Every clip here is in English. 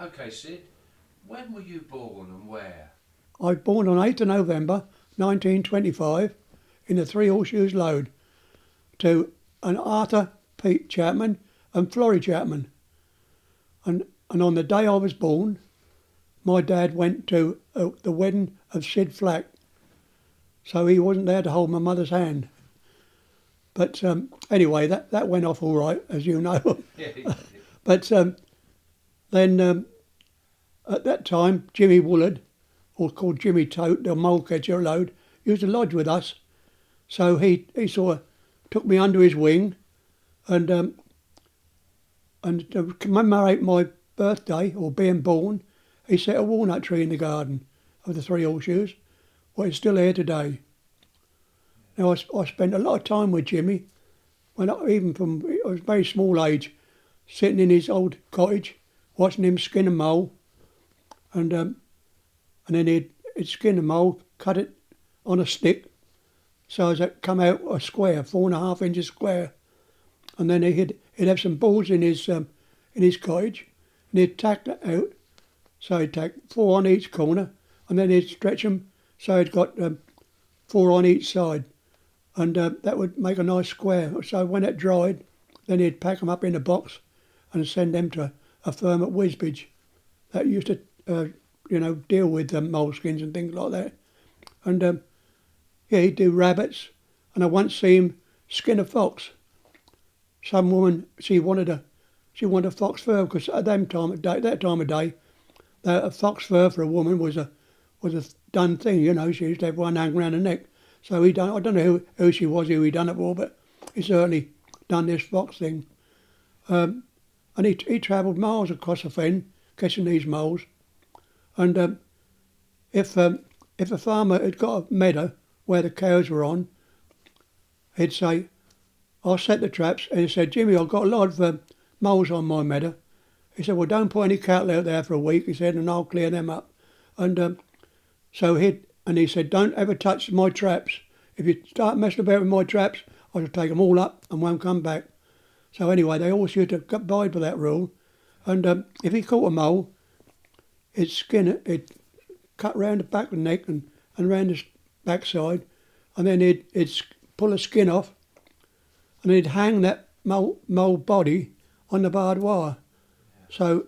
Okay, Sid, when were you born and where? I was born on 8th of November 1925 in the Three Horseshoes Lode to an Arthur Pete Chapman and Florrie Chapman. And on the day I was born, my dad went to the wedding of Sid Flack, so he wasn't there to hold my mother's hand. But anyway, that went off all right, as you know. Yeah. But then at that time, Jimmy Woolard, or called Jimmy Tote, the mole catcher at Lode, used to lodge with us. So he sort of took me under his wing, and to commemorate my birthday or being born, he set a walnut tree in the garden of the Three Horseshoes, well, it's still here today. Now I spent a lot of time with Jimmy, even from I was a very small age, sitting in his old cottage, watching him skin a mole, and then he'd skin a mole, cut it on a stick, so as it come out a square, 4.5 inches square, and then he'd have some balls in his cottage, and he'd tack that out, so he'd tack 4 on each corner, and then he'd stretch them so he'd got 4 on each side, and that would make a nice square. So when it dried, then he'd pack them up in a box and send them to a firm at Wisbech that used to, deal with moleskins and things like that. And yeah, he'd do rabbits, and I once seen him skin a fox. Some woman, she wanted a fox fur, because at that time of day, a fox fur for a woman was a done thing. She used to have one hanging around her neck. So I don't know who she was, who he done it for, but he certainly done this fox thing. And he travelled miles across the fen catching these moles. And if a farmer had got a meadow where the cows were on, he'd say, I'll set the traps. And he said, Jimmy, I've got a lot of moles on my meadow. He said, well, don't put any cattle out there for a week, he said, and I'll clear them up. And he said, don't ever touch my traps. If you start messing about with my traps, I shall take them all up and won't come back. So anyway, they always used to abide by that rule. And if he caught a mole, he'd skin it, he'd cut round the back of the neck and round the backside, and then he'd pull the skin off, and he'd hang that mole body on the barbed wire. So,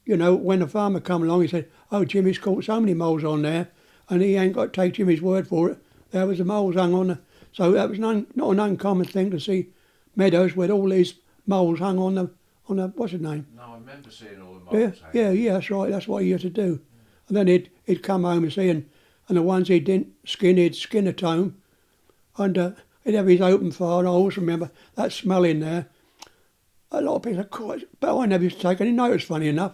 when the farmer come along, he said, oh, Jimmy's caught so many moles on there, and he ain't got to take Jimmy's word for it. There was the moles hung on. So that was not an uncommon thing to see meadows with all these moles hung on the what's his name? No, I remember seeing all the moles. Yeah, that's right. That's what he used to do. And then he'd come home and see, and the ones he didn't skin, he'd skin a tome, and he'd have his open fire. And I always remember that smell in there. A lot of people said, quite, but I never used to take any notice, funny enough.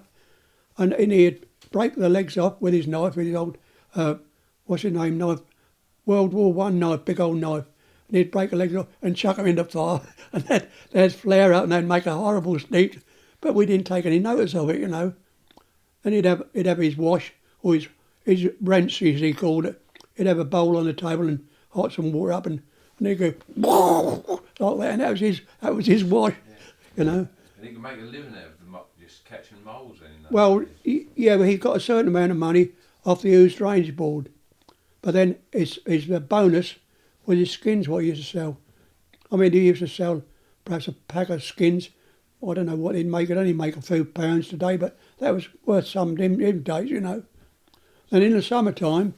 And he'd break the legs off with his knife, with his old, what's his name, knife, World War One knife, big old knife. And he'd break the legs off and chuck them in the fire, and they'd flare up and they'd make a horrible stink. But we didn't take any notice of it, And he'd have his wash, or his rinse, as he called it. He'd have a bowl on the table and hot some water up, and he'd go like that, and that was his wash, And he could make a living out of just catching moles then. Well, but he got a certain amount of money off the used range board. But then his bonus was his skins, what he used to sell. I mean, he used to sell perhaps a pack of skins. I don't know what he'd make. It'd only make a few pounds today, but that was worth some in days, And in the summertime,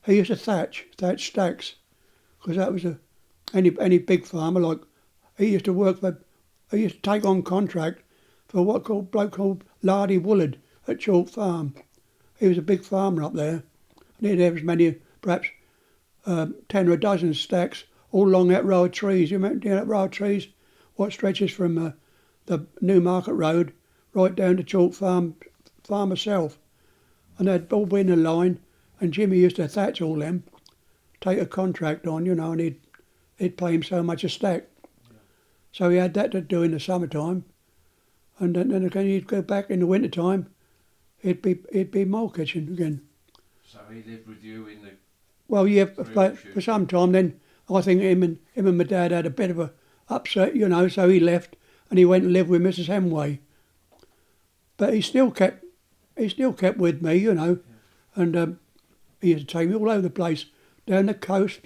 he used to thatch stacks, because that was any big farmer, like, he used to take on contract for a bloke called Lode Woolard at Chalk Farm. He was a big farmer up there, and he'd have as many, perhaps 10 or a dozen stacks all along that row of trees. You remember that row of trees? What stretches from the Newmarket Road right down to Chalk Farm herself. And they'd all been in a line, and Jimmy used to thatch all them, take a contract on, and he'd pay him so much a stack. So he had that to do in the summertime, and then again he'd go back in the winter time. He'd be mole catching again. So he lived with you in the. Well, yeah, for some time. Then I think him and my dad had a bit of a upset, So he left and he went and lived with Mrs. Hemway. But he still kept he still kept with me, you know, and he used to take me all over the place, down the coast,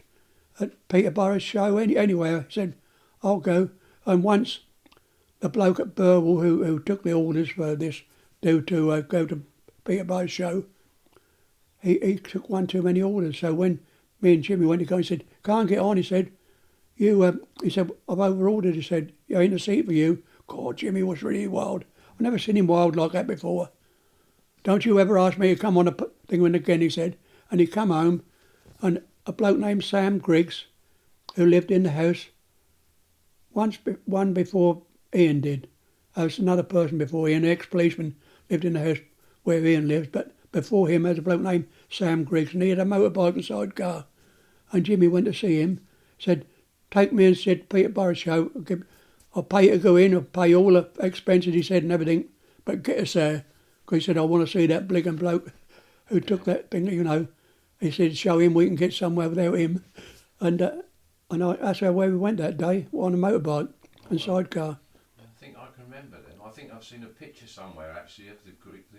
at Peterborough show, anywhere. He said, I'll go. And once the bloke at Burwell who took the orders for this to go to Peterborough show, he took one too many orders. So when me and Jimmy went to go, he said, can't get on, he said. He said, I've overordered. He said, there ain't a seat for you. God, Jimmy was really wild. I've never seen him wild like that before. Don't you ever ask me to come on a thing again, he said. And he come home, and a bloke named Sam Griggs, who lived in the house, one before Ian did. There was another person before Ian, an ex-policeman, lived in the house where Ian lives, but before him there was a bloke named Sam Griggs, and he had a motorbike and sidecar. And Jimmy went to see him, said, take me and said, Peterborough show, I'll pay you to go in, I'll pay all the expenses, he said, and everything, but get us there. Because he said, I want to see that bligging bloke who took that thing, you know. He said, show him we can get somewhere without him. And that's how we went that day, on a motorbike and sidecar. I think I can remember them. I think I've seen a picture somewhere, actually, of the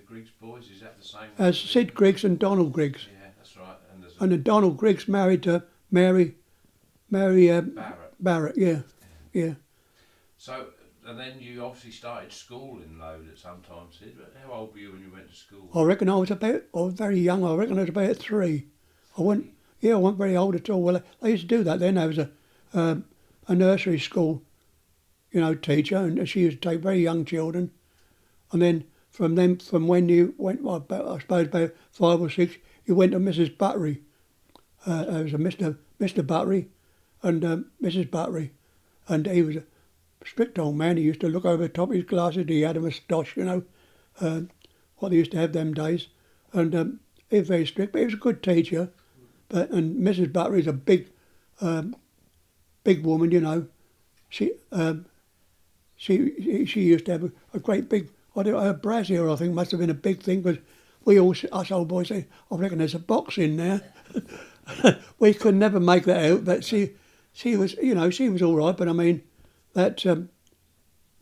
Griggs boys. Is that the same one? Sid Griggs and Donald Griggs. Yeah, that's right. And then Donald Griggs married to Mary Barrett, yeah. So, and then you obviously started school in Lode at some time, Sid. How old were you when you went to school? I reckon I was very young. I reckon I was about 3. I wasn't very old at all. Well, they used to do that then. There was a nursery school, you know, teacher, and she used to take very young children. And then from when you went, I suppose about 5 or 6, you went to Mrs. Buttery. There was a Mr. Buttery and Mrs. Buttery, and he was a strict old man. He used to look over the top of his glasses. He had a moustache, you know, what they used to have them days. And he was very strict, but he was a good teacher. And Mrs. Buttery is a big woman, you know. She used to have a great big, her brassiere, I think, must have been a big thing, because us old boys say, I reckon there's a box in there. We could never make that out, but she was, you know, she was all right. But I mean, that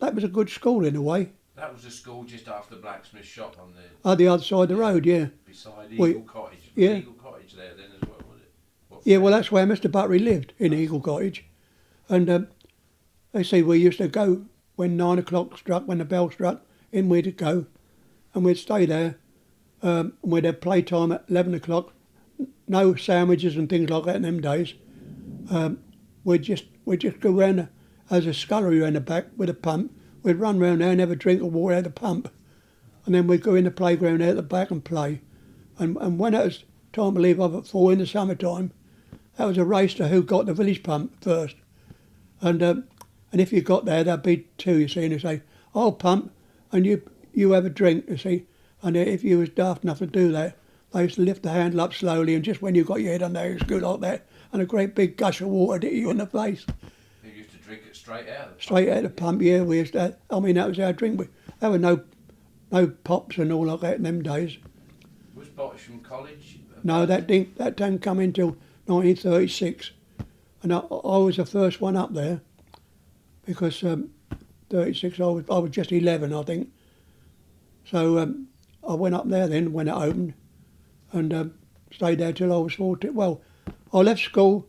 was a good school in a way. That was a school just after the blacksmith shop on the other side of the road, yeah. Beside Eagle Cottage. Yeah. Eagle Cottage there then as well, was it? Yeah, well, that's where Mr. Buttery lived, in Eagle Cottage. And they say we used to go when 9 o'clock struck, when the bell struck, in we'd go, and we'd stay there. And we'd have playtime at 11 o'clock. No sandwiches and things like that in them days. We'd just go round, there's a scullery around the back with a pump. We'd run round there and have a drink of water out of the pump. And then we'd go in the playground out the back and play. And when it was time to leave off at 4 in the summertime, that was a race to who got the village pump first. And if you got there, there'd be 2, you see, and they'd say, I'll pump and you have a drink, you see. And if you was daft enough to do that, they used to lift the handle up slowly, and just when you got your head on there, it was good like that, and a great big gush of water hit you in the face. You used to drink it straight out of the pump? Straight out of the pump, yeah. We used to, I mean, that was our drink. There were no pops and all like that in them days. Was Bottisham College? No, that didn't come until 1936. And I was the first one up there, because 36, I was just 11, I think. So I went up there then when it opened, and stayed there till I was 14. Well, I left school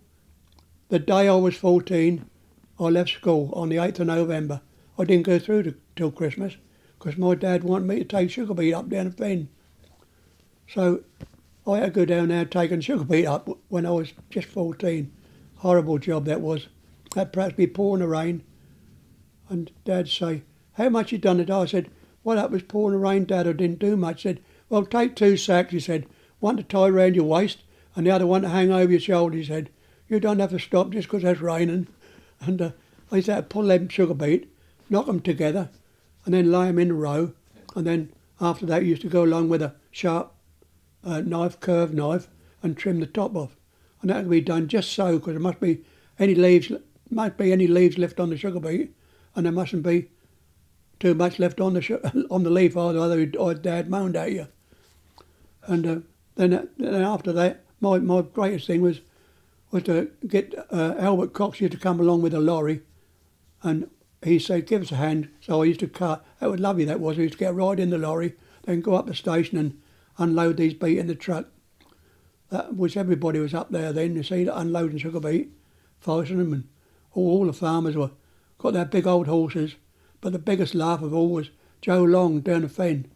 the day I was 14. I left school on the 8th of November. I didn't go through till Christmas, because my dad wanted me to take sugar beet up down the fen. So I had to go down there taking sugar beet up when I was just 14. Horrible job that was. That'd perhaps be pouring the rain. And Dad'd say, how much you done today? I said, well, that was pouring the rain, Dad. I didn't do much. He said, well, take 2 sacks, he said. One to tie round your waist and the other one to hang over your shoulder, he said. You don't have to stop just because it's raining. And I used to pull them sugar beet, knock them together, and then lay them in a row. And then after that, you used to go along with a sharp curved knife, and trim the top off. And that could be done just so, because there must be any leaves left on the sugar beet, and there mustn't be too much left on the leaf either Dad moaned at you. And then after that, my greatest thing was to get Albert Cox used to come along with a lorry, and he said, give us a hand. So I used to cut. That was lovely, that was. I used to get right in the lorry, then go up the station and unload these beet in the truck. That which everybody was up there then, you see, unloading sugar beet, forcing them, and all the farmers were got their big old horses. But the biggest laugh of all was Joe Long down the fen.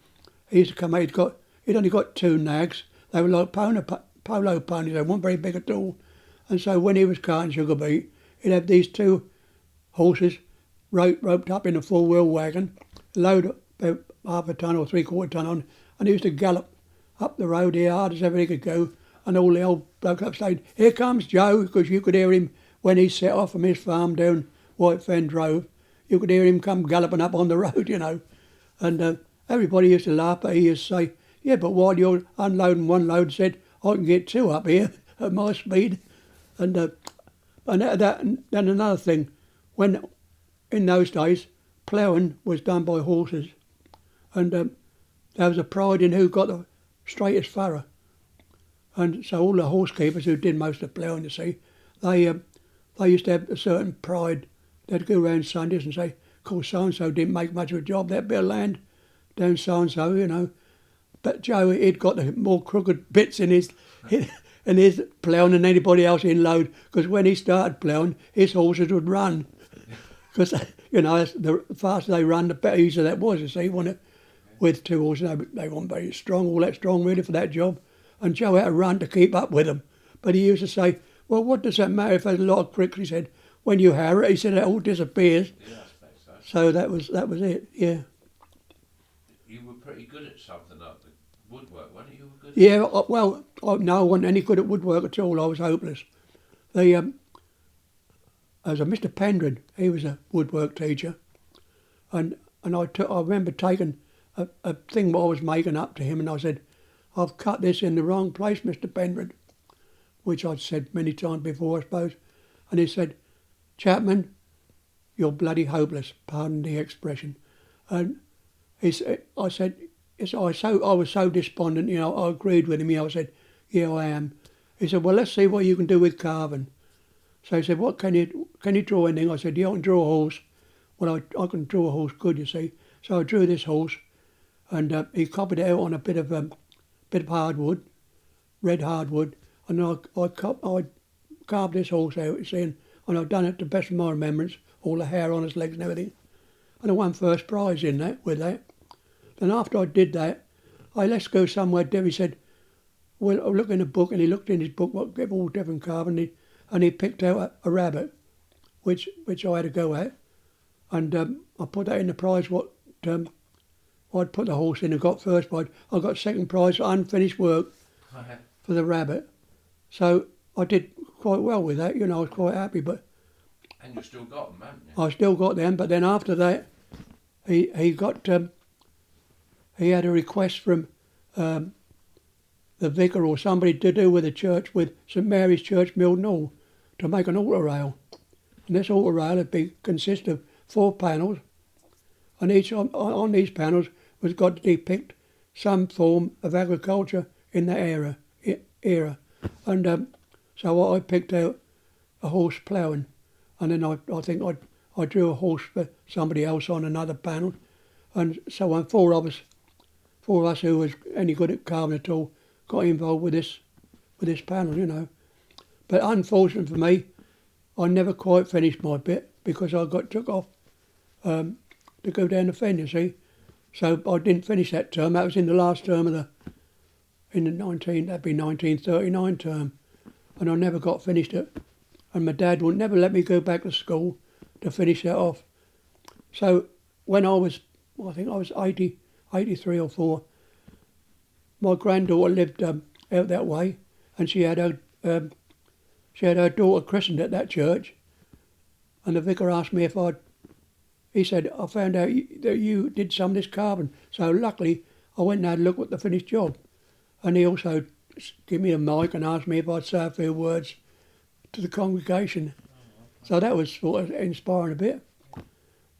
He used to come out, he'd only got 2 nags. They were like polo ponies, they weren't very big at all. And so when he was carting sugar beet, he'd have these 2 horses roped up in a 4-wheel wagon, load about half a ton or 3/4 ton on, and he used to gallop up the road here hard as ever he could go, and all the old blokes up saying, "Here comes Joe," because you could hear him when he set off from his farm down White Fen Drove. You could hear him come galloping up on the road, you know. And everybody used to laugh, but he used to say, "Yeah, but while you're unloading one load," said, "I can get 2 up here at my speed." And then another thing, when in those days, ploughing was done by horses, and there was a pride in who got the straightest furrow. And so all the horse keepers who did most of the ploughing, you see, they used to have a certain pride. They'd go around Sundays and say, "Of course, so-and-so didn't make much of a job, that bit of land down so-and-so, you know." But Joe, he'd got the more crooked bits in his ploughing than anybody else in Lode, because when he started ploughing, his horses would run. Because, you know, the faster they run, the better easier that was, you see, wasn't it? With 2 horses, they weren't very strong, all that strong really for that job. And Joe had to run to keep up with them. But he used to say, "Well, what does that matter if there's a lot of cricks?" He said, "When you harrow it," he said, "it all disappears." Yeah, I suppose so. So that was it, yeah. You were pretty good at something like the woodwork, weren't you? You were good at Yeah, no, I wasn't any good at woodwork at all. I was hopeless. There was a Mr. Pendred, he was a woodwork teacher, and I remember taking a thing what I was making up to him, and I said, "I've cut this in the wrong place, Mr. Pendred," which I'd said many times before, I suppose. And he said, "Chapman, you're bloody hopeless, pardon the expression." And I was so despondent, you know. I agreed with him. I said, "Yeah, I am." He said, "Well, let's see what you can do with carving." So he said, "What can you draw anything?" I said, "Yeah, I can draw a horse." Well, I can draw a horse good, you see. So I drew this horse, and he copied it out on a bit of hardwood, red hardwood, and I carved this horse out, you see, and I've done it to the best of my remembrance, all the hair on his legs and everything. And I won first prize in that, with that. Then after I did that, let's go somewhere. Debbie said, "Well, I'll look in a book," and he looked in his book, what all different carving, and he picked out a rabbit, which I had to go at, and I put that in the prize what I'd put the horse in and got first prize. I got second prize for unfinished work for the rabbit. So I did quite well with that, you know. I was quite happy, but And you still got them, haven't you? I still got them. But then after that, he had a request from the vicar or somebody to do with the church, with St Mary's Church, Milton Hall, to make an altar rail. And this altar rail would consist of 4 panels, and each on these panels was got to depict some form of agriculture in that era. And so I picked out a horse ploughing, and then I think I drew a horse for somebody else on another panel, and so on. 4 of us who was any good at carving at all got involved with this panel, you know. But unfortunately for me, I never quite finished my bit because I got took off to go down the fen, you see. So I didn't finish that term. That was in the last term of that'd be 1939 term, and I never got finished it. And my dad would never let me go back to school to finish that off. So when I think I was 83 or 4, my granddaughter lived out that way, and she had her daughter christened at that church, and the vicar asked me he said, "I found out that you did some of this carving." So luckily I went and had a look at the finished job, and he also gave me a mic and asked me if I'd say a few words to the congregation. So that was sort of inspiring a bit.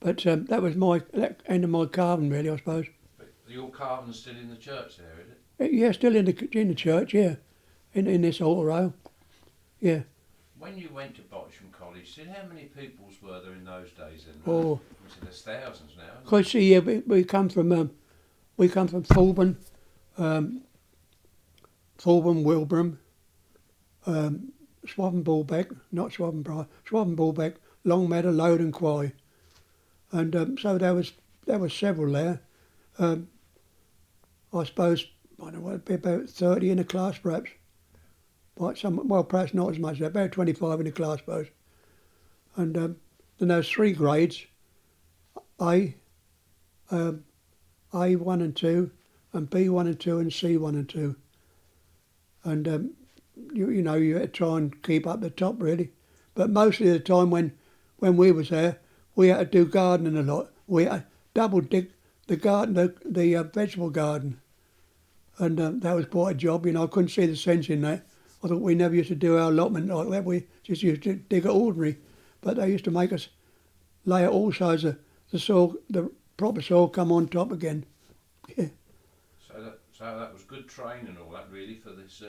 But that was that end of my carving, really, I suppose. But your carving's still in the church there, is it? Yeah, still in the church, yeah, in this altar rail, yeah. When you went to Bochum College, Sid, how many pupils were there in those days? Oh, there's thousands now. because see, yeah, we come from we come from Fulham, Wilbraham, Swaffham Bullbeck, not Swaffham Bry, Swaffham Bullbeck, Longmeadow, Lode and Quay. And so there was several there. I suppose, I don't know, it'd be about 30 in a class perhaps. Well, perhaps not as much, about 25 in a class, I suppose. And then there's 3 grades, A, A1 and 2, and B1 and 2, and C1 and 2. And you know, you had to try and keep up the top really. But mostly the time when we was there, we had to do gardening a lot. We had to double dig the garden, the vegetable garden. And that was quite a job, you know. I couldn't see the sense in that. I thought we never used to do our allotment like that. We just used to dig it ordinary. But they used to make us lay it all so as the soil, the proper soil come on top again. Yeah. So that was good training and all that really for this,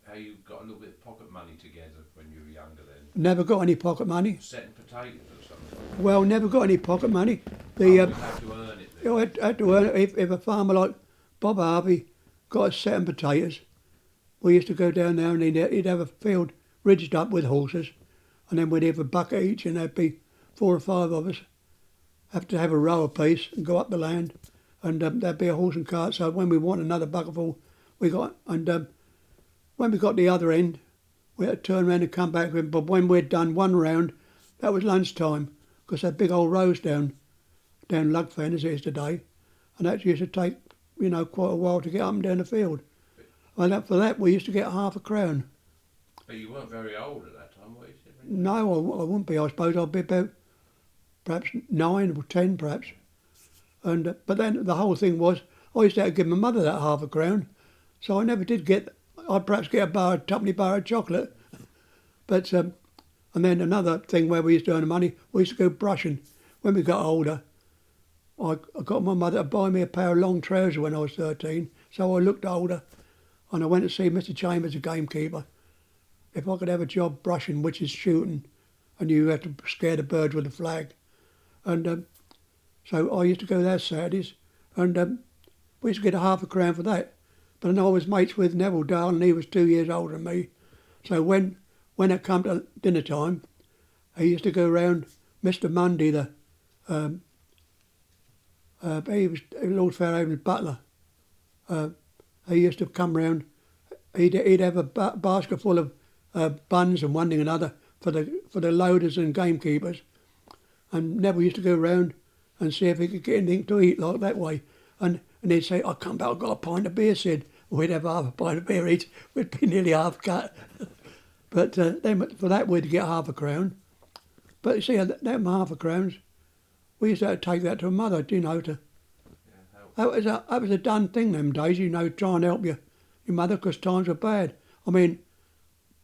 how you got a little bit of pocket money together when you were younger then? Never got any pocket money. Setting potatoes or something? Well, never got any pocket money. You had to earn it then? You know, I had to earn it. If a farmer like Bob Harvey got us setting potatoes, we used to go down there and he'd have a field ridged up with horses, and then we'd have a bucket each, and there'd be 4 or 5 of us. Have to have a row apiece and go up the land, and there'd be a horse and cart. So when we want another bucketful, we got, and when we got the other end, we had to turn around and come back. But when we'd done one round, that was lunchtime, because they're big old rows down Lugfen as it is today, and that used to take, you know, quite a while to get up and down the field. And for that we used to get half a crown. But you weren't very old at that time, were you? No, I wouldn't be. I suppose I'd be about perhaps 9 or 10 perhaps. And but then the whole thing was, I used to have to give my mother that half a crown, so I never did get. I'd perhaps get a twopenny bar of chocolate. But and then another thing where we used to earn the money, we used to go brushing. When we got older, I got my mother to buy me a pair of long trousers when I was 13, so I looked older. And I went to see Mr. Chambers, the gamekeeper, if I could have a job brushing, which is shooting, and you have to scare the birds with a flag. And so I used to go there Saturdays, and we used to get a half a crown for that. But then I was mates with Neville Dale, and he was 2 years older than me. So when it come to dinner time, he used to go round Mr. Mundy, he was Lord Fairhaven's butler. He used to come round. He'd have a basket full of buns and one thing and another for the loaders and gamekeepers, and Neville used to go round and see if he could get anything to eat like that way. And he'd say, "I come back, I've got a pint of beer, Sid." We'd have half a pint of beer each. We'd be nearly half cut. But then for that we'd get half a crown. But you see, them half a crowns, we used to have to take that to mother, you know, to. That was a done thing them days, you know, try and help your mother because times were bad. I mean,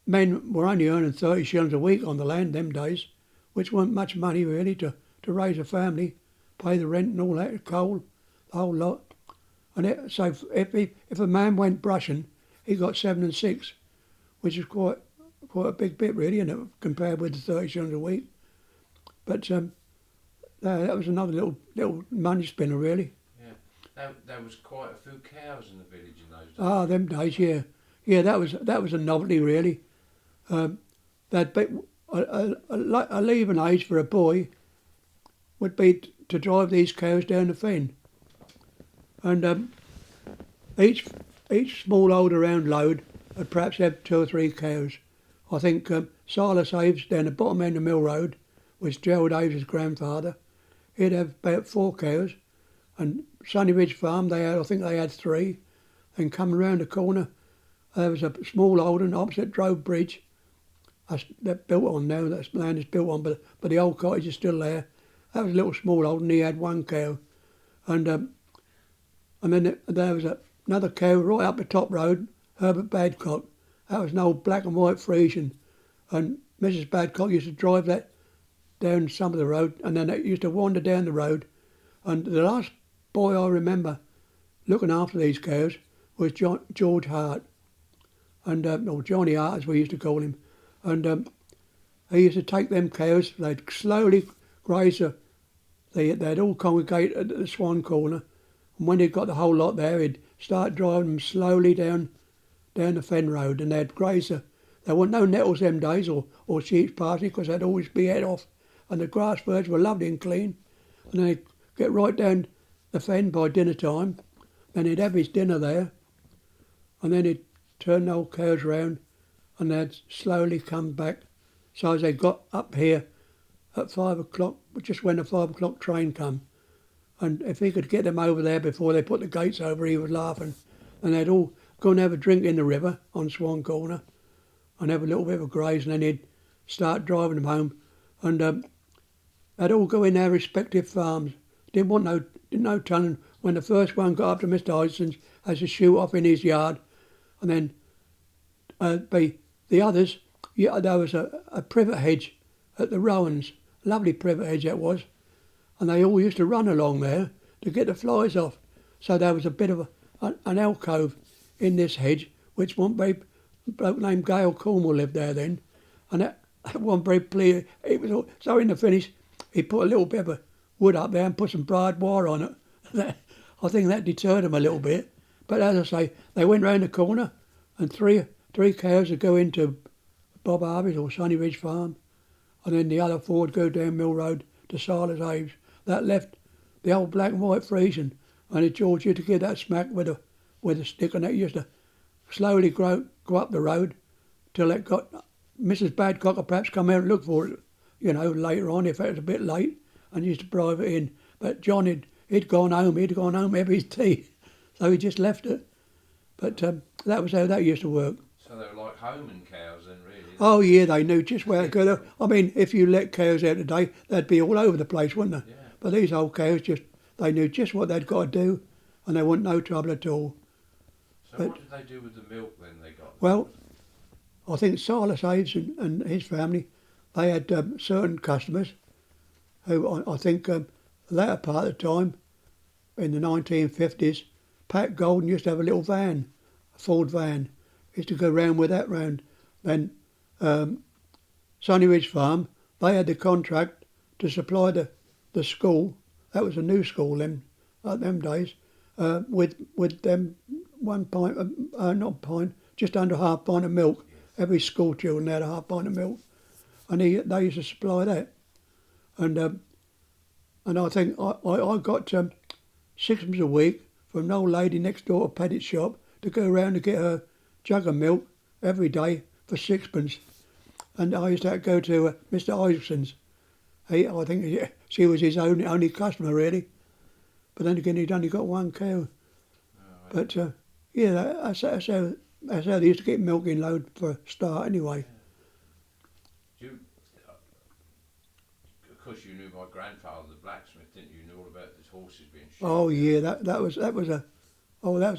men were only earning 30 shillings a week on the land them days, which weren't much money really to raise a family, pay the rent and all that, coal, the whole lot. And so if a man went brushing, he got 7 and 6, which is quite a big bit really, isn't it, compared with the 30 shillings a week. But that was another little money spinner really. There was quite a few cows in the village in those days. Ah, them days, yeah. Yeah, that was a novelty, really. That bit, a leaving age for a boy would be to drive these cows down the fen. And each small hold around Lode would perhaps have 2 or 3 cows. I think Silas Aves down the bottom end of Mill Road, was Gerald Aves' grandfather. He'd have about 4 cows. And Sunny Ridge Farm, I think they had 3. Then coming round the corner, there was a small holding opposite Drove Bridge. That's built on now, that land is built on, but the old cottage is still there. That was a little small holding, he had 1 cow. And then there was another cow right up the top road, Herbert Badcock. That was an old black and white Friesian. And Mrs. Badcock used to drive that down some of the road, and then it used to wander down the road. And the last boy I remember looking after these cows was George Hart, and or Johnny Hart as we used to call him. And he used to take them cows, they'd slowly graze they'd all congregate at the Swan Corner, And when he'd got the whole lot there, he'd start driving them slowly down the fen road, and they'd graze the. There weren't no nettles them days or sheep's parsley because they'd always be head off, and the grass birds were lovely and clean. And then he'd get right down the fen by dinner time. Then he'd have his dinner there, and then he'd turn the old cows round, and they'd slowly come back. So as they got up here at 5 o'clock, just when the 5 o'clock train come, and if he could get them over there before they put the gates over, he was laughing. And they'd all go and have a drink in the river on Swan Corner, and have a little bit of a graze, and then he'd start driving them home, and they'd all go in their respective farms. Didn't no telling when the first one got up to Mr. Ison's, has to shoot off in his yard, and then the others. Yeah, there was a privet hedge at the Rowans, lovely privet hedge that was, and they all used to run along there to get the flies off. So there was a bit of an alcove in this hedge, which one very bloke named Gale Cornwall lived there then, and that one very pleased. It was all, so in the finish, he put a little bit of wood up there and put some barbed wire on it. I think that deterred them a little bit. But as I say, they went round the corner, and three cows would go into Bob Harvey's or Sunny Ridge Farm, and then the other four would go down Mill Road to Silas Abe's. That left the old black and white Frisian, and George used to give that smack with a stick, and that used to slowly go up the road till it got. Mrs. Badcock would perhaps come out and look for it, later on if it was a bit late, and used to drive it in. But John he'd gone home. He'd gone home to have his tea, so he just left it. But that was how that used to work. So they were like homing cows then, really? Oh yeah, they knew just where to go. I mean, if you let cows out today, they'd be all over the place, wouldn't they? Yeah. But these old cows they knew just what they'd got to do, and they weren't no trouble at all. So what did they do with the milk then they got? Well, I think Silas Aves and his family, they had certain customers who I think the latter part of the time, in the 1950s, Pat Golden used to have a little van, a Ford van. He used to go round with that round. Then Sunny Ridge Farm, they had the contract to supply the school. That was a new school then, at them days, with them 1 pint, not pint, just under half pint of milk. Every school children had a half pint of milk, and they used to supply that. And I think I got sixpence a week from an old lady next door to Paddy's shop to go around to get her jug of milk every day for sixpence. And I used to go to Mr. Isaacson's. I think she was his only customer really. But then again, he'd only got one cow. Oh, but yeah, that's how they used to get milk in Lode for a start anyway. Yeah. Of course, you knew my grandfather, the blacksmith, didn't you? You knew all about his horses being shot. Oh yeah, that was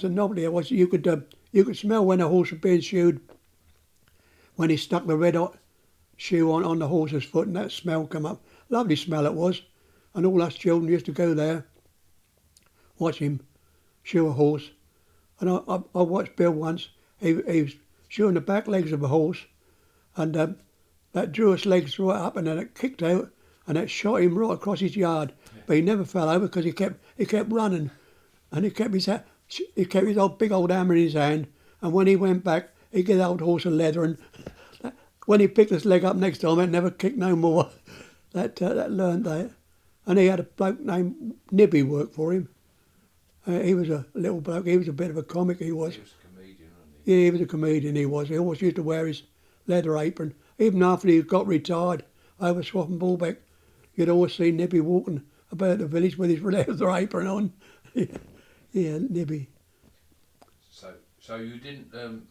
a novelty. It was you could smell when a horse was being shoed when he stuck the red hot shoe on the horse's foot, and that smell come up. Lovely smell it was, and all us children used to go there, watch him shoe a horse. And I watched Bill once. He was shoeing the back legs of a horse, and that drew his legs right up, and then it kicked out, and it shot him right across his yard. Yeah. But he never fell over because he kept running, and he kept his big old hammer in his hand. And when he went back, he gave the old horse a leather, and when he picked his leg up next time, it never kicked no more. That learned that. And he had a bloke named Nibby work for him. He was a little bloke. He was a bit of a comic. He was. He was a comedian, wasn't he? Yeah, he was a comedian. He was. He always used to wear his leather apron, even after he got retired over Swaffham Bullbeck. You'd always see Nibby walking about the village with his leather apron on. Yeah, Nibby. So you didn't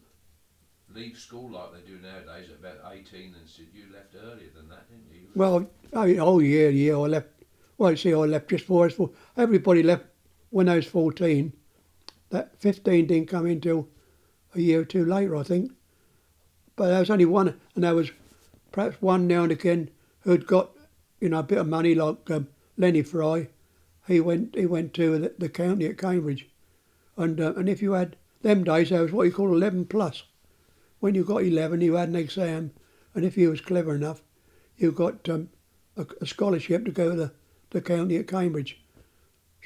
leave school like they do nowadays at about 18, and said you left earlier than that, didn't you? Well, I left. Well, you see, I left just before I was 4. Everybody left when I was 14. That 15 didn't come in till a year or two later, I think. But there was only one, and there was perhaps one now and again who'd got, a bit of money, like Lenny Fry. He went to the county at Cambridge, and if you had them days, there was what you call 11 plus. When you got 11, you had an exam, and if you was clever enough, you got a scholarship to go to the county at Cambridge.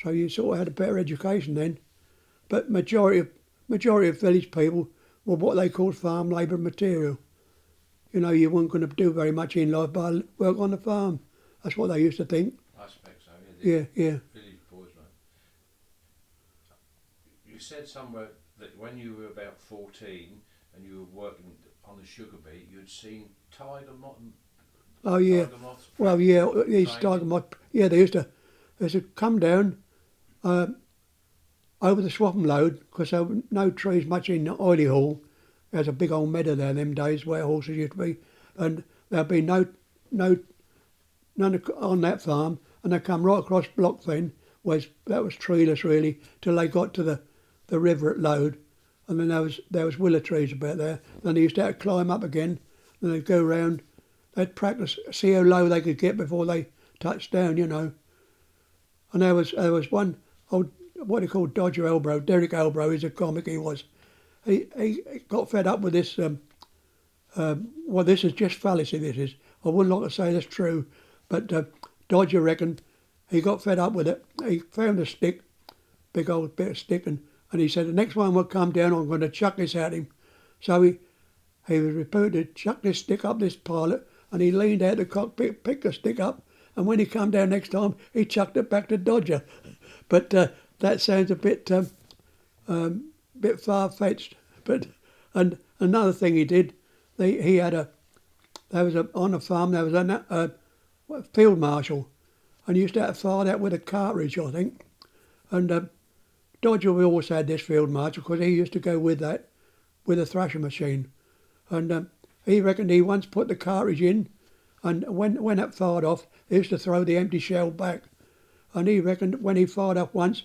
So you sort of had a better education then. But majority of village people were what they called farm labour material. You know, you weren't going to do very much in life but work on the farm. That's what they used to think. I expect so. Yeah. Village boys, mate. You said somewhere that when you were about 14 and you were working on the sugar beet, you'd seen tiger moth. Oh yeah. Tiger moths. Well, yeah. These tiger moth. Yeah, they used to come down over the Swaffham Lode because there were no trees much in Oily Hall. There's a big old meadow there them days where horses used to be, and there'd be none on that farm, and they come right across Blockfen, that was treeless really, till they got to the river at Lode, and then there was willow trees about there. Then they used to have to climb up again, and they'd go round. They'd practice, see how low they could get before they touched down, you know. And there was one old, what he called Dodger Elbrow, Derek Elbrow, he's a comic he was. He got fed up with this, well this is just fallacy this is, I wouldn't like to say that's true, but Dodger reckoned he got fed up with it. He found a stick, big old bit of stick, and he said the next one will come down I'm going to chuck this at him. So he was reported to chuck this stick up this pilot, and he leaned out the cockpit, picked the stick up, and when he come down next time he chucked it back to Dodger. But that sounds a bit far-fetched. But and another thing he did, on a farm there was a field marshal, and he used to have to fire that with a cartridge, I think. And Dodger always had this field marshal because he used to go with that, with a thrasher machine. And he reckoned he once put the cartridge in, and when it fired off, he used to throw the empty shell back. And he reckoned when he fired off once,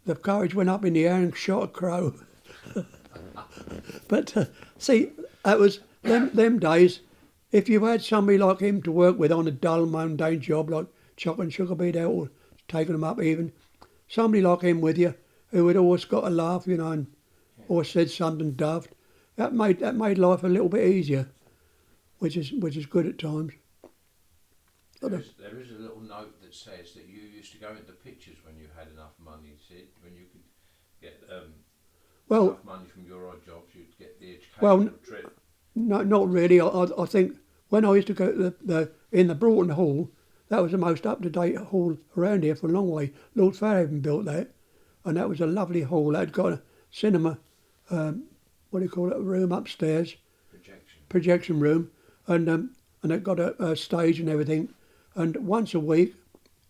the cartridge went up in the air and shot a crow. But see, that was them days. If you had somebody like him to work with on a dull, mundane job like chopping sugar beet out or taking them up even, somebody like him with you who had always got a laugh, you know, and always said something daft, that made life a little bit easier, which is good at times. There is a little note that says that you used to go into pictures when you had enough money, Sid, when you could get enough money from your odd jobs, you'd get the educational trip. No, not really. I think when I used to go to in the Broughton Hall, that was the most up-to-date hall around here for a long way. Lord Fairhaven built that, and that was a lovely hall. That had got a cinema, a room upstairs, projection room, and it got a stage and everything. And once a week,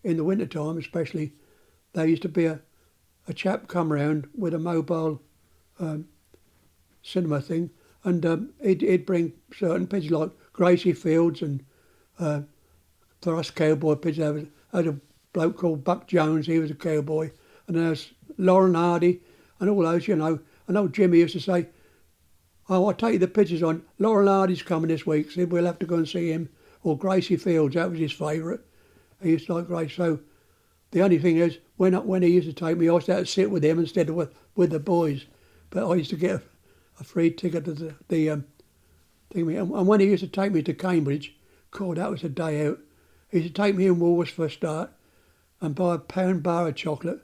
in the winter time especially, there used to be a chap come round with a mobile cinema thing, and he'd bring certain pictures like Gracie Fields and for us cowboy pictures. There was a bloke called Buck Jones, he was a cowboy, and there was Lauren Hardy and all those, you know. And old Jimmy used to say, "Oh, I'll take you the pictures on. Lauren Hardy's coming this week, so we'll have to go and see him." Or Gracie Fields, that was his favourite. He used to like Gracie. So the only thing is, when he used to take me, I used to have to sit with him instead of with the boys. But I used to get a free ticket to the thing. And when he used to take me to Cambridge, God, that was a day out. He used to take me in Woolworths for a start and buy a pound bar of chocolate.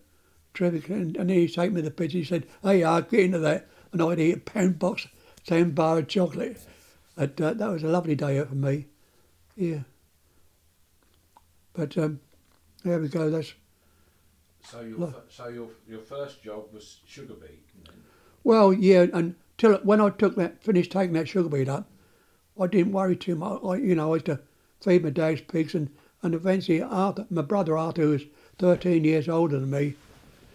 Terrific. And then he'd take me to the picture. He said, "Hey, I'll get into that." And I'd eat a pound bar of chocolate. That was a lovely day out for me. Yeah. But there we go. That's so your first job was sugar beet. Well, yeah, until when I finished taking that sugar beet up, I didn't worry too much. I used to feed my dad's pigs, and eventually my brother Arthur, who was 13 years older than me,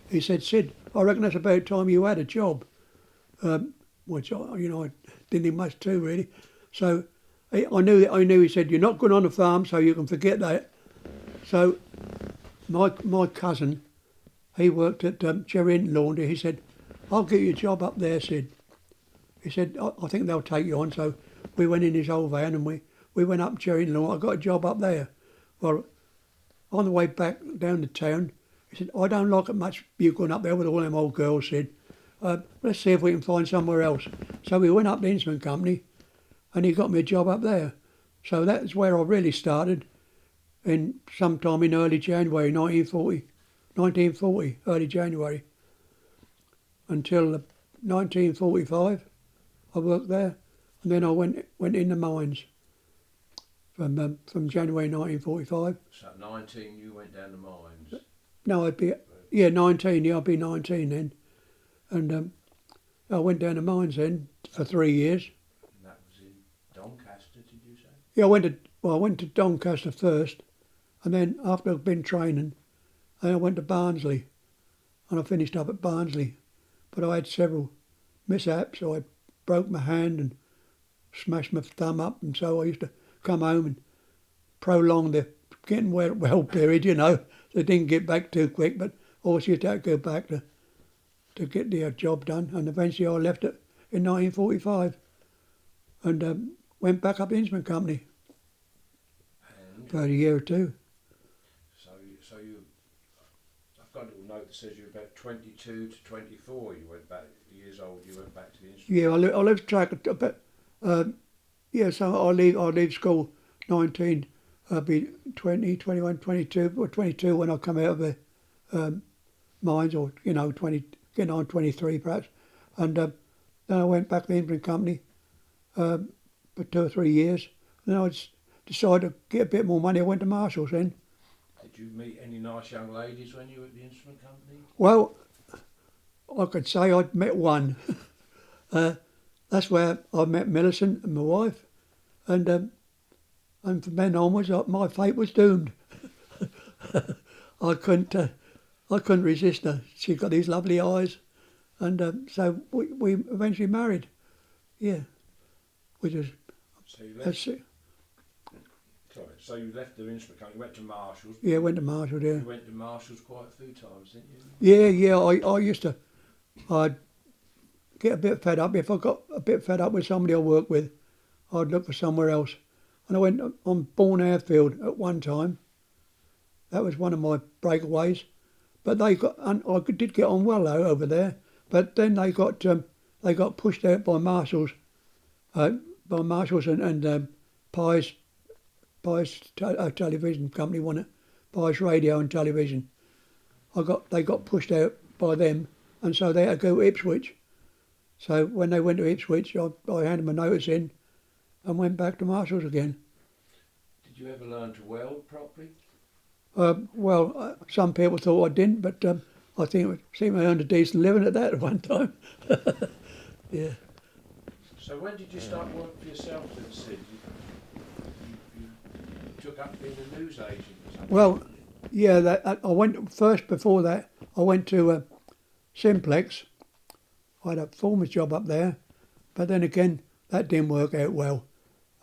he said, "Sid, I reckon it's about time you had a job," which I didn't think much to really. So I knew. He said, "You're not good on the farm, so you can forget that." So my cousin, he worked at Cherry Hinton Laundry. He said, "I'll get you a job up there, Sid." He said, I think they'll take you on." So we went in his old van and we went up Cherry Hinton Laundry. I got a job up there. Well, on the way back down to town, he said, "I don't like it much you going up there with all them old girls, Sid. Let's see if we can find somewhere else." So we went up to Instrument Company, and he got me a job up there. So that's where I really started, in sometime in early January 1940. 1940, early January, until 1945. I worked there, and then I went in the mines from January 1945. So at 19 you went down the mines? No, 19. Yeah, I'd be 19 then, and I went down the mines then for 3 years. And that was in Doncaster, did you say? Yeah, I went to Doncaster first, and then after I'd been training, I went to Barnsley, and I finished up at Barnsley. But I had several mishaps. I broke my hand and smashed my thumb up, and so I used to come home and prolong the getting well period, you know. So I didn't get back too quick, but I always used to have to go back to get the job done. And eventually I left it in 1945 and went back up the instrument company for a year or two. So you, I've got a little note that says you're about 22 to 24. You went back years old. You went back to the instrument. Yeah, I left track a bit. So I leave school 19. I'll be 20, 21, 22, or 22 when I come out of the mines, or 20, getting on 23 perhaps. And then I went back to the instrument company for 2 or 3 years. And then I decided to get a bit more money. I went to Marshall's then. Did you meet any nice young ladies when you were at the instrument company? Well, I could say I'd met one. That's where I met Millicent and my wife, and from then onwards, my fate was doomed. I couldn't resist her. She got these lovely eyes, and so we eventually married. Yeah, which is. So you left. So you left the instrument company. You went to Marshall's. Yeah, went to Marshall's. Yeah. You went to Marshall's quite a few times, didn't you? Yeah. I used to. I'd get a bit fed up. If I got a bit fed up with somebody I worked with, I'd look for somewhere else. And I went on Bourne Airfield at one time. That was one of my breakaways. But I did get on well though over there. But then they got pushed out by Marshall's, and Pies television company, wasn't it? Pies Radio and Television. They got pushed out by them, and so they had to go to Ipswich. So when they went to Ipswich, I handed my notice in and went back to Marshall's again. Did you ever learn to weld properly? Some people thought I didn't, but I think I earned a decent living at that at one time. Yeah. So when did you start working for yourself then, Sid? You took up being a news agent or something? Well, yeah, I went first. Before that, I went to Simplex. I had a foreman's job up there, but then again, that didn't work out well.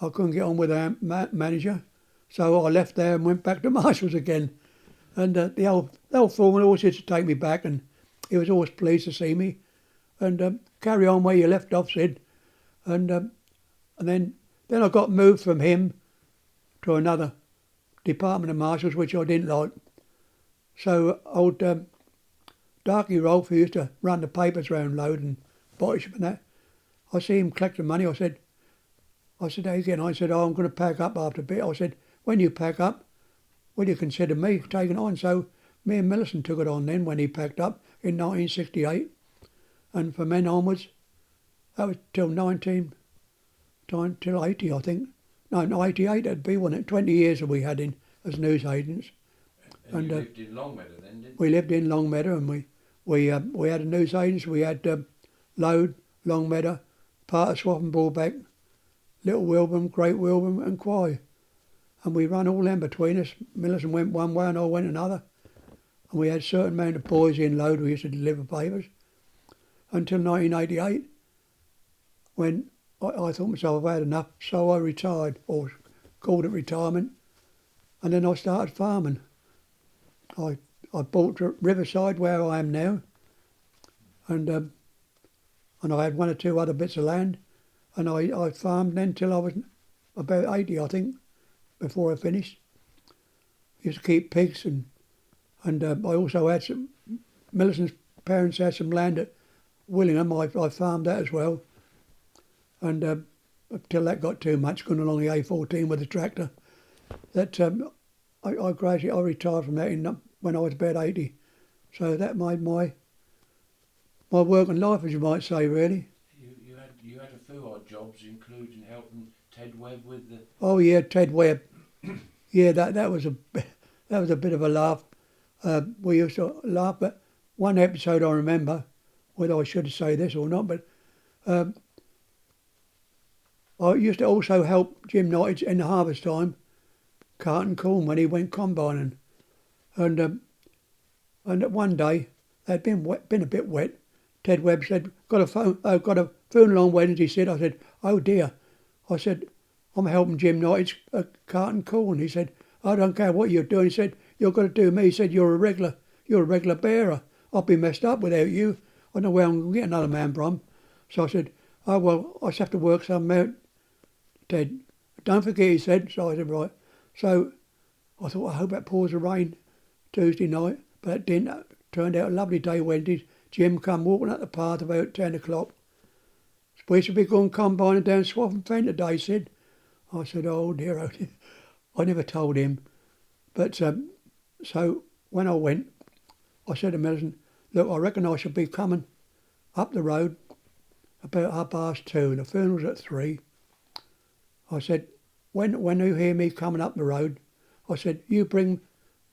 I couldn't get on with our manager, so I left there and went back to Marshall's again. And the old foreman always used to take me back, and he was always pleased to see me. And carry on where you left off, Sid. And then I got moved from him to another department of Marshall's, which I didn't like. So old Darky Rolfe, who used to run the papers around Lode and Bottisham and that, I see him collecting money. I said, how you getting on? I said, I'm going to pack up after a bit. I said, when you pack up, will you consider me taking it on? So me and Millicent took it on then when he packed up in 1968. And from then onwards, that was till 80, I think. No, 88 it'd be, wasn't it? 20 years that we had in as news agents. And you lived in Longmeadow then, didn't you? We lived in Longmeadow, and we had a news agents. We had Lode, Longmeadow, part of Swaffham Bullbeck, Little Wilburn, Great Wilburn and Quay. And we run all them between us. Millicent went one way and I went another. And we had a certain amount of boys in Lode who used to deliver papers. Until 1988, when I thought myself I've had enough, so I retired, or called it retirement. And then I started farming. I bought Riverside where I am now, and I had 1 or 2 other bits of land, and I farmed then till I was about 80, I think, before I finished. Used to keep pigs, and I also had some. Millicent's parents had some land at Willingham. I farmed that as well, and until that got too much, going along the A14 with the tractor, that I retired from that when I was about 80, So that made my working life, as you might say, really. You had a few odd jobs, including helping Ted Webb with the. Oh yeah, Ted Webb. Yeah, that was a bit of a laugh. We used to laugh, but one episode I remember, whether I should say this or not, but I used to also help Jim Knight in the harvest time, carting corn when he went combining, and one day they'd been a bit wet. Ted Webb said, got a funeral on Wednesday, Sid. I said, oh dear. I said, I'm helping Jim Knight's carting corn. He said, I don't care what you're doing. He said, you're going to do me. He said, you're a regular bearer. I'll be messed up without you. I don't know where I'm going to get another man from. So I said, oh well, I just have to work something out, Ted. Don't forget, he said. So I said, right. So I thought, I hope that pours the rain Tuesday night, but it didn't. Turned out a lovely day Wednesday. Jim come walking up the path about 10 o'clock. We should be going combining down Swaffham Fen today, Sid. I said, oh dear, oh dear. I never told him. But so when I went, I said to Millicent, look, I reckon I should be coming up the road about 2:30. The funeral's at 3. I said, when you hear me coming up the road, I said, you bring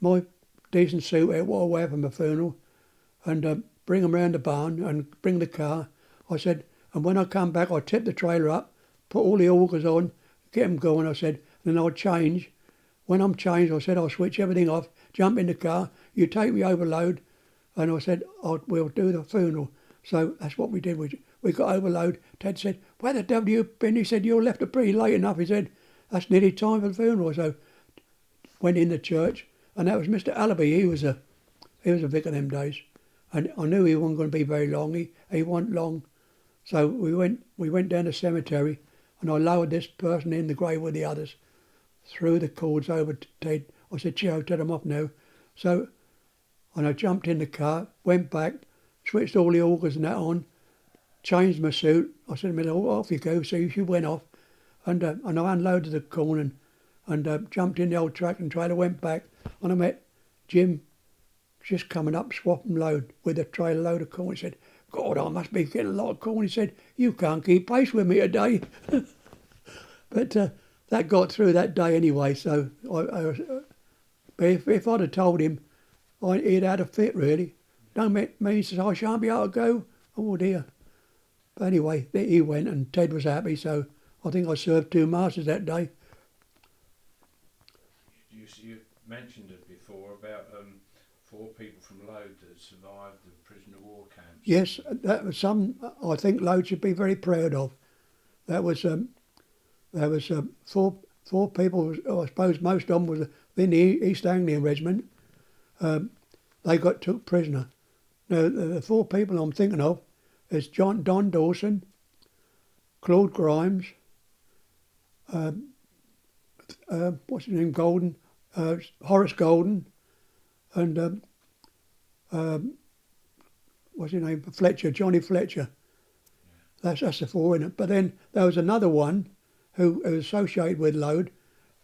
my decent suit out, what I wear for my funeral, and bring them round the barn and bring the car. I said, and when I come back, I tip the trailer up, put all the augers on, get them going, I said, and then I'll change. When I'm changed, I said, I'll switch everything off, jump in the car, you take me over Lode, and I said, we'll do the funeral. So that's what we did. We got over Lode. Ted said, where the devil you been? He said, you left it pretty late enough. He said, that's nearly time for the funeral. So went in the church, and that was Mr. Allaby. He was a vicar them days. And I knew he wasn't going to be very long. He wasn't long. So we went down the cemetery, and I lowered this person in the grave with the others, threw the cords over to Ted. I said, Chio, take them off now. So, and I jumped in the car, went back, switched all the augers and that on, changed my suit. I said to him, off you go. So she went off, and I unloaded the corn and jumped in the old tractor trailer, went back, and I met Jim just coming up Swaffham Lode with a trailer load of corn. He said, God, I must be getting a lot of corn. He said, you can't keep pace with me today. But that got through that day anyway. So but if I'd have told him, he'd had a fit really. Don't mean he says, I shan't be able to go. Oh dear. But anyway, he went and Ted was happy. So I think I served 2 masters that day. You mentioned it before about 4 people from Lode that survived the prisoner of war camps. Yes, that was some I think Lode should be very proud of. That was 4 people. I suppose most of them was in the East Anglian Regiment. They got took prisoner. Now the 4 people I'm thinking of is Don Dawson, Claude Grimes, what's his name, Golden, Horace Golden, and what's his name, Fletcher, Johnny Fletcher. That's the 4 in it. But then there was another one who was associated with Lode.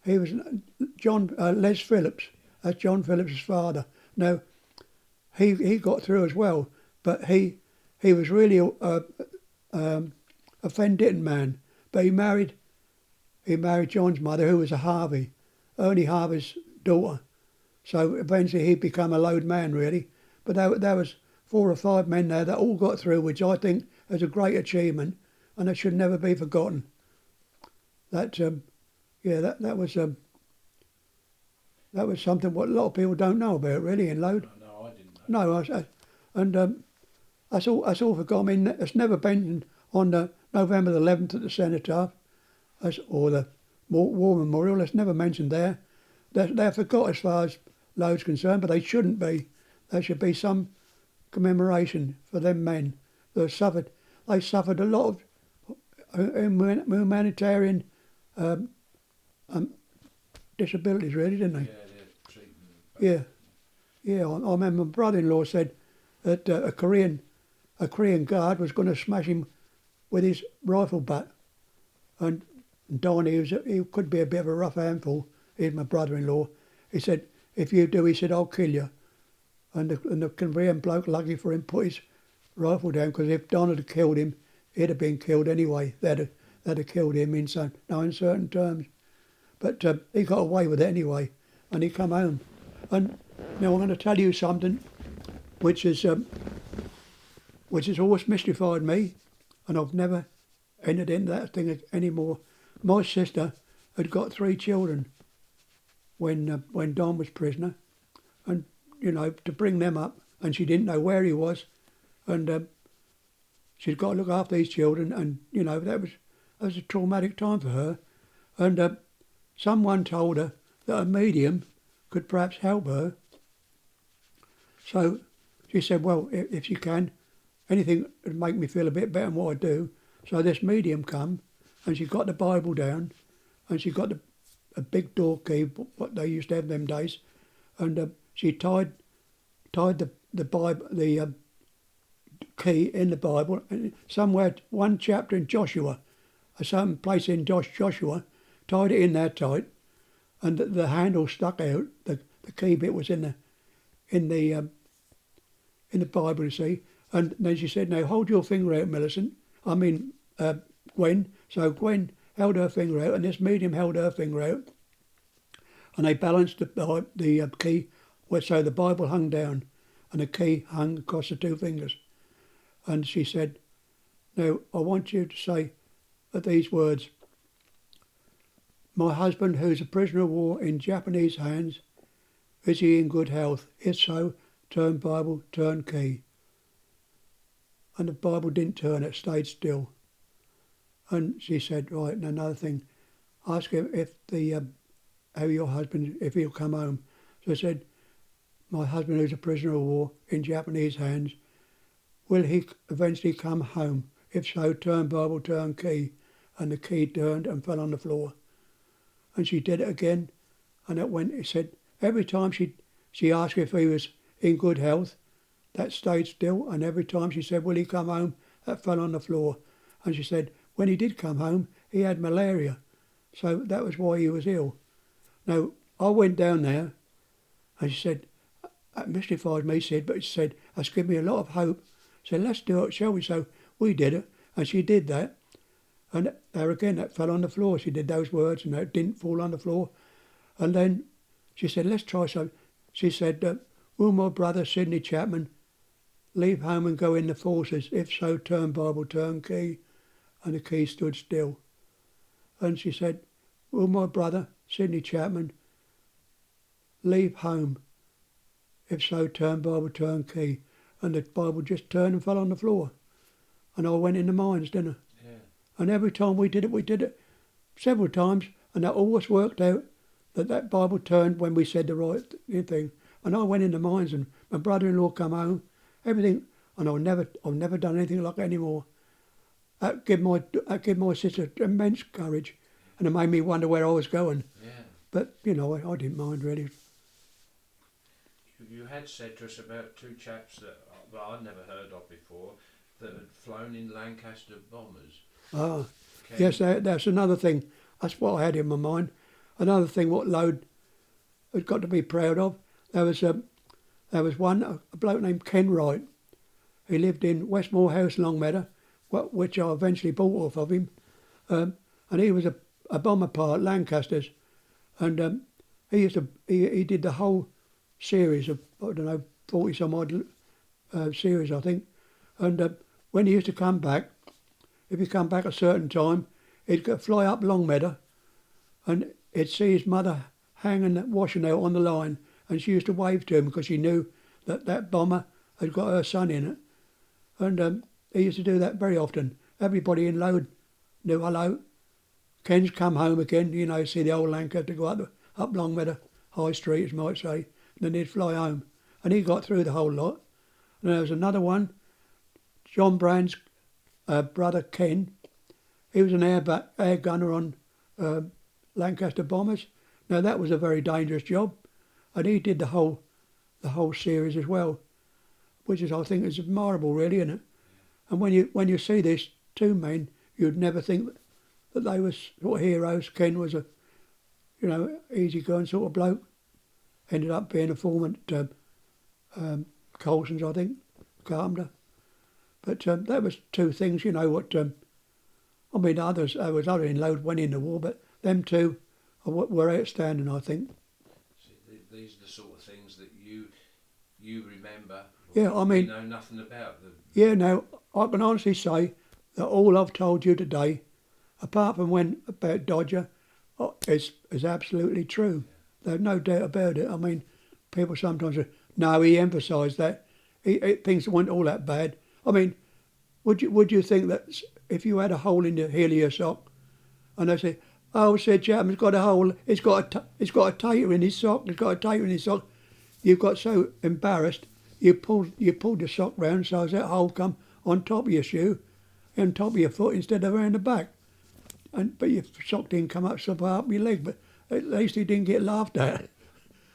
He was Les Phillips. That's John Phillips' father. Now, he got through as well, but he was really a Fenditton man. But he married John's mother, who was a Harvey, Ernie Harvey's daughter. So eventually he became a Lode man, really. But there was 4 or 5 men there that all got through, which I think is a great achievement, and it should never be forgotten. That was something what a lot of people don't know about, really, in Lode. No, I didn't know. No, and that's all forgotten. I mean, it's never been on the November the 11th at the cenotaph, or the War Memorial. It's never mentioned there. They're forgot as far as Lode's concerned, but they shouldn't be. There should be some commemoration for them men that suffered. They suffered a lot of humanitarian disabilities, really, didn't they? Yeah, yeah. I remember my brother-in-law said that a Korean guard was going to smash him with his rifle butt, and Don, he could be a bit of a rough handful. He's my brother-in-law. He said, if you do, he said, I'll kill you. And the Cambridgeshire bloke, lucky for him, put his rifle down, because if Don had killed him, he'd have been killed anyway. They'd have killed him in no uncertain terms. But he got away with it anyway, and he come home. And now I'm going to tell you something which has always mystified me, and I've never entered into that thing anymore. My sister had got 3 children when Don was prisoner, and to bring them up, and she didn't know where he was, and she's got to look after these children, and that was a traumatic time for her, and someone told her that a medium could perhaps help her. So she said, well, if she can, anything would make me feel a bit better than what I do. So this medium come, and she got the Bible down, and she got a big door key, what they used to have them days, and she tied the Bible, the key in the Bible, and somewhere, one chapter in Joshua, or some place in Joshua, tied it in there tight, and the handle stuck out. The key bit was in the Bible, you see. And then she said, "Now hold your finger out, Millicent. Gwen." So Gwen held her finger out, and this medium held her finger out, and they balanced the key, so the Bible hung down, and the key hung across the 2 fingers. And she said, "Now I want you to say these words: my husband, who's a prisoner of war in Japanese hands, is he in good health? If so, turn Bible, turn key." And the Bible didn't turn, it stayed still. And she said, right, and another thing, ask him if how your husband, if he'll come home. So I said, my husband, who's a prisoner of war in Japanese hands, will he eventually come home? If so, turn Bible, turn key. And the key turned and fell on the floor. And she did it again, and it went, it said, every time she asked if he was in good health, that stayed still, and every time she said, will he come home, that fell on the floor. And she said, when he did come home, he had malaria, so that was why he was ill. Now, I went down there, and she said, that mystified me, Sid, but she said, that's given me a lot of hope. She said, let's do it, shall we? So we did it, and she did that. And there again, that fell on the floor. She did those words, and it didn't fall on the floor. And then she said, let's try something. She said, will my brother, Sidney Chapman, leave home and go in the forces? If so, turn Bible, turn key. And the key stood still. And she said, will my brother, Sidney Chapman, leave home? If so, turn Bible, turn key. And the Bible just turned and fell on the floor. And I went in the mines, didn't I? Yeah. And every time we did it several times, and that always worked out, that Bible turned when we said the right thing. And I went in the mines, and my brother-in-law come home, everything, and I've never done anything like that anymore. That gave my sister immense courage, and it made me wonder where I was going. Yeah. But I didn't mind really. You had said to us about 2 chaps that I'd never heard of before that had flown in Lancaster bombers. Ah, yes, that's another thing. That's what I had in my mind. Another thing what Lode has got to be proud of. There was one, a bloke named Ken Wright. He lived in Westmore House, Longmeadow, which I eventually bought off of him. And he was a bomber pilot, Lancasters. And he did the whole series of, 40 some odd series, I think. And when he used to come back, if he come back a certain time, he'd fly up Longmeadow, and he'd see his mother hanging, washing out on the line, and she used to wave to him because she knew that bomber had got her son in it. And he used to do that very often. Everybody in Lode knew, hello, Ken's come home again, see the old Lancaster go up Longmeadow High Street, as you might say, and then he'd fly home. And he got through the whole lot. And there was another one, John Brand's brother Ken. He was an air gunner on Lancaster bombers. Now that was a very dangerous job, and he did the whole series as well, which I think is admirable, really, isn't it? And when you see these 2 men, you'd never think that they were sort of heroes. Ken was a easy-going sort of bloke. Ended up being a foreman at Colson's, I think, carpenter. But that was two things, you know, what, I mean, others, there was other in Lode went in the war, but them two were outstanding, I think. See, these are the sort of things that you remember. Yeah, I mean, you know nothing about them. Yeah, no, I can honestly say that all I've told you today, apart from when about Dodger, is absolutely true. There's no doubt about it. I mean, people sometimes say, no, he emphasised that. Things weren't all that bad. I mean, would you think that if you had a hole in the heel of your sock, and they say, oh, Sid Chapman's got a hole, it's got a tater in his sock, it's got a tater in his sock, you've got so embarrassed, you pulled the sock round so that hole come on top of your shoe, on top of your foot instead of around the back. But your sock didn't come up so far up your leg, but at least he didn't get laughed at.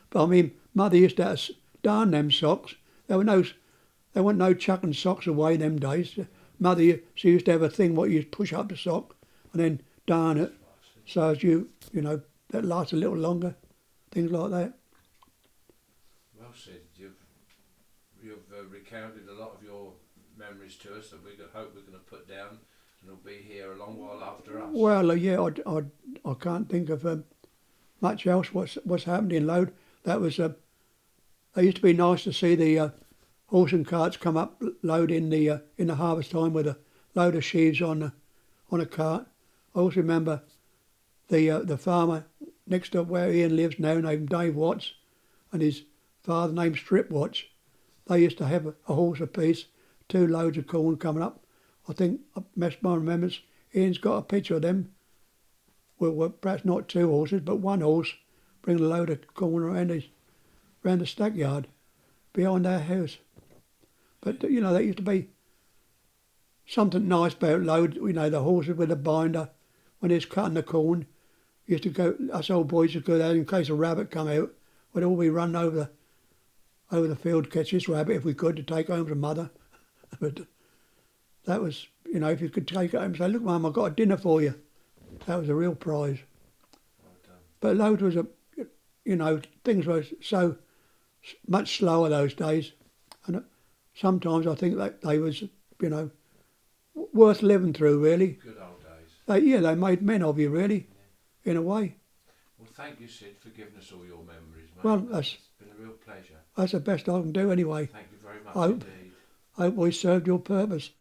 But I mean, Mother used to darn them socks. There weren't no chucking socks away them days. Mother, she used to have a thing what you push up the sock and then darn it, so as you know, that lasts a little longer, things like that. Well, Sid, you've recounted a lot of your memories to us that we hope we're going to put down, and will be here a long while after us. Well, yeah, I can't think of much else what's happened in Lode. That was it used to be nice to see the horse and carts come up Lode in the harvest time with a load of sheaves on a cart. I also remember the farmer next to where Ian lives now, named Dave Watts, and his father named Strip Watts. They used to have a horse apiece, 2 loads of corn coming up. I think, best my remembrance, Ian's got a picture of them. Well, perhaps not 2 horses, but 1 horse bringing a load of corn around the stackyard behind our house. But, you know, that used to be something nice about Lode. You know, the horses with the binder, when he's cutting the corn, used to go, us old boys used to go there in case a rabbit come out. We'd all be running over the field, catch this rabbit if we could, to take home to Mother. But that was, you know, if you could take it home and say, look, Mum, I've got a dinner for you. That was a real prize. Well done. But Lode was you know, things were so much slower those days. And sometimes I think that they was, you know, worth living through, really. Good old days. They made men of you, really, in a way. Well, thank you, Sid, for giving us all your memories, mate. Well, it's been a real pleasure. That's the best I can do anyway. Thank you very much I hope indeed. we served your purpose.